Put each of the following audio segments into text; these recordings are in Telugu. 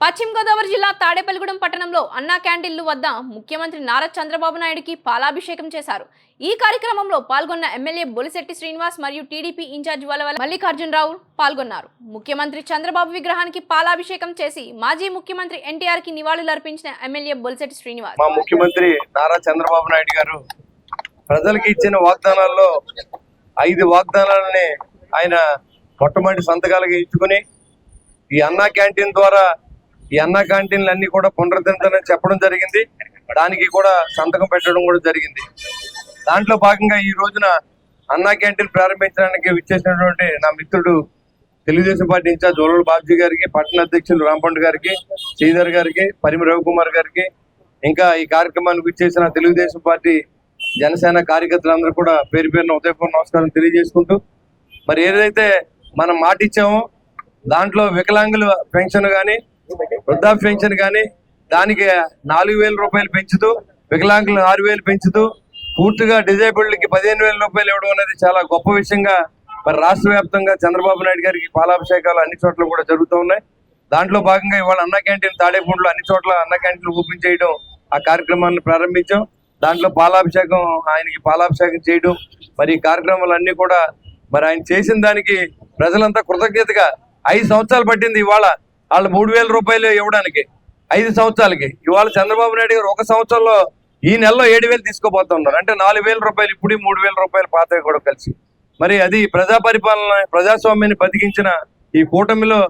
పశ్చిమ గోదావరి జిల్లా తాడేపల్లిగూడెం పట్టణంలో అన్నా క్యాంటీన్లు వద్ద ముఖ్యమంత్రి నారా చంద్రబాబు నాయుడుకి పాలాభిషేకం చేశారు. ఈ కార్యక్రమంలో పాల్గొన్న ఎమ్మెల్యే బొలిశెట్టి శ్రీనివాస్ మరియు టీడీపీ ఇన్ఛార్జ్ వలవల మల్లికార్జునరావు పాల్గొన్నారు. ముఖ్యమంత్రి చంద్రబాబు విగ్రహానికి పాలాభిషేకం చేసి మాజీ ముఖ్యమంత్రి ఎన్టీఆర్ కి నివాళులర్పించిన ఎమ్మెల్యే బొలిశెట్టి శ్రీనివాస్, మా ముఖ్యమంత్రి నారా చంద్రబాబు నాయుడు గారు ప్రజలకు ఇచ్చిన వాగ్దానాల్లో 5 వాగ్దానాలని ఆయన మొట్టమొదటి సంతకాలుగా ఇచ్చుకుని ఈ అన్నా క్యాంటీన్ ద్వారా ఈ అన్నా క్యాంటీన్లు అన్ని కూడా పునరుద్ధరించాలని చెప్పడం జరిగింది. దానికి కూడా సంతకం పెట్టడం కూడా జరిగింది. దాంట్లో భాగంగా ఈ రోజున అన్నా క్యాంటీన్ ప్రారంభించడానికి విచ్చేసినటువంటి నా మిత్రుడు తెలుగుదేశం పార్టీ ఇన్ఛార్జ్ వలవల బాబ్జీ గారికి, పట్టణ అధ్యక్షులు రాంపండు గారికి, శ్రీధర్ గారికి, పరిమి రవికుమార్ గారికి, ఇంకా ఈ కార్యక్రమానికి విచ్చేసిన తెలుగుదేశం పార్టీ జనసేన కార్యకర్తలందరూ కూడా పేరు పేరున ఉదయపూర్వ నమస్కారం తెలియజేసుకుంటూ, మరి ఏదైతే మనం మాట ఇచ్చామో దాంట్లో వికలాంగుల పెన్షన్ కానీ వృద్ధాప్య పెన్షన్ కానీ దానికి 4,000 రూపాయలు పెంచుతూ, వికలాంగులు 6,000 పెంచుతూ, పూర్తిగా డిజేబుల్డ్కి 15,000 రూపాయలు ఇవ్వడం అనేది చాలా గొప్ప విషయంగా మరి రాష్ట్ర వ్యాప్తంగా చంద్రబాబు నాయుడు గారికి పాలాభిషేకాలు అన్ని చోట్ల కూడా జరుగుతూ ఉన్నాయి. దాంట్లో భాగంగా ఇవాళ అన్నా క్యాంటీన్ తాడేపూడిలో అన్ని చోట్ల అన్నా క్యాంటీన్ ఓపెన్ చేయడం, ఆ కార్యక్రమాన్ని ప్రారంభించాం. దాంట్లో పాలాభిషేకం, ఆయనకి పాలాభిషేకం చేయడం, మరి ఈ కార్యక్రమాలన్నీ కూడా మరి ఆయన చేసిన దానికి ప్రజలంతా కృతజ్ఞతగా 5 సంవత్సరాలు పట్టింది ఇవాళ వాళ్ళు 3,000 రూపాయలు ఇవ్వడానికి. 5 సంవత్సరాలకి ఇవాళ చంద్రబాబు నాయుడు గారు 1 సంవత్సరంలో ఈ నెలలో 7,000 తీసుకోబోతున్నారు. అంటే 4,000 రూపాయలు ఇప్పుడు, 3,000 రూపాయలు పాతవి కూడా కలిసి. మరి అది ప్రజా పరిపాలన, ప్రజాస్వామ్యాన్ని బతికించిన ఈ కూటమిలో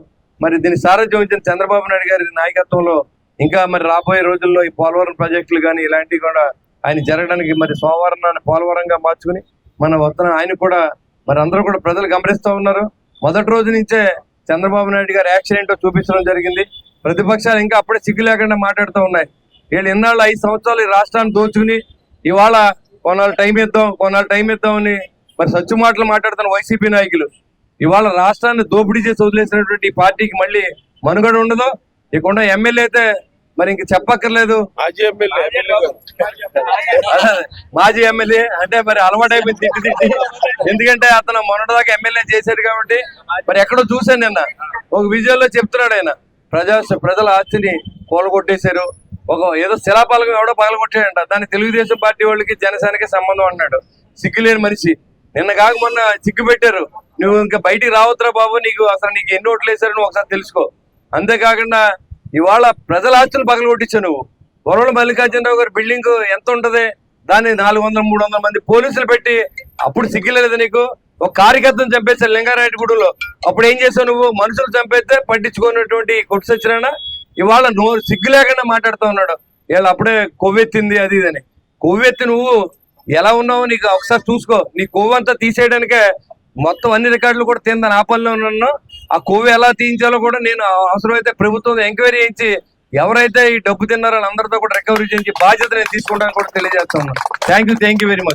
మరి దీని సారథ్యం ఇచ్చిన చంద్రబాబు నాయుడు గారి నాయకత్వంలో ఇంకా మరి రాబోయే రోజుల్లో ఈ పోలవరం ప్రాజెక్టులు కానీ ఇలాంటివి కూడా ఆయన జరగడానికి మరి సోమవారం పోలవరంగా మార్చుకుని మన వస్తున్న ఆయన కూడా మరి అందరూ కూడా ప్రజలు గమనిస్తూ ఉన్నారు. మొదటి రోజు నుంచే చంద్రబాబు నాయుడు గారు యాక్షన్ ఏంటో చూపించడం జరిగింది. ప్రతిపక్షాలు ఇంకా అప్పుడే సిగ్గు లేకుండా మాట్లాడుతూ ఉన్నాయి. వీళ్ళు ఇన్నాళ్ళు 5 సంవత్సరాలు ఈ రాష్ట్రాన్ని దోచుకుని ఇవాళ కొన్నాళ్ళు టైం ఇద్దామని మరి సచ్చు మాటలు మాట్లాడుతున్న వైసీపీ నాయకులు ఇవాళ రాష్ట్రాన్ని దోపిడీ చేసి వదిలేసినటువంటి ఈ పార్టీకి మళ్ళీ మనుగడ ఉండదు. ఇకుండా ఎమ్మెల్యే అయితే మరి ఇంక చెప్పక్కర్లేదు. మాజీ ఎమ్మెల్యే అంటే మరి అలవాటైపోయింది తిట్టి. ఎందుకంటే అతను మొన్నటిదాకా ఎమ్మెల్యే చేశాడు కాబట్టి మరి ఎక్కడో చూశాను నిన్న ఒక విజయంలో చెప్తున్నాడు ఆయన ప్రజల ఆస్తిని కూలగొట్టేశారు. ఏదో శిలాపాలకం ఎవడో పగలగొట్టాడంట. దాన్ని తెలుగుదేశం పార్టీ వాళ్ళకి జనసేనకి సంబంధం అన్నాడు. సిగ్గులేని మనిషి. నిన్న కాక మొన్న సిగ్గు పెట్టారు. నువ్వు ఇంకా బయటికి రావద్దురా బాబు, నీకు ఎన్ని ఓట్లు వేశారు నువ్వు ఒకసారి తెలుసుకో. అంతేకాకుండా ఇవాళ ప్రజల ఆస్తులు పగలగొట్టించావు నువ్వు. వరవల మల్లికార్జునరావు గారి బిల్డింగ్ ఎంత ఉంటది, దాన్ని 400-300 మంది పోలీసులు పెట్టి అప్పుడు సిగ్గులేదు నీకు. ఒక కార్యకర్తను చంపేశారు లింగారాయణగూడలో. అప్పుడు ఏం చేసావు నువ్వు? మనుషులు చంపేస్తే పట్టించుకున్నటువంటి కొట్టు సచ్చినా ఇవాళ సిగ్గు లేకుండా మాట్లాడుతూ ఉన్నాడు. వీళ్ళు అప్పుడే కొవ్వెత్తింది అది ఇదని. కొవ్వెత్తి నువ్వు ఎలా ఉన్నావు నీకు ఒకసారి చూసుకో. నీ కొవ్వంతా తీసేయడానికే మొత్తం అన్ని రికార్డులు కూడా తిందని ఆ పనిలో ఉన్నాను. ఆ కొవ్వు ఎలా తీయించాలో కూడా నేను అవసరమైతే ప్రభుత్వం ఎంక్వైరీ చేయించి ఎవరైతే ఈ డబ్బు తిన్నారో అందరితో కూడా రికవరీ చేయించి బాధ్యత నేను తీసుకుంటానని కూడా తెలియజేస్తా ఉన్నాను. Thank you very much.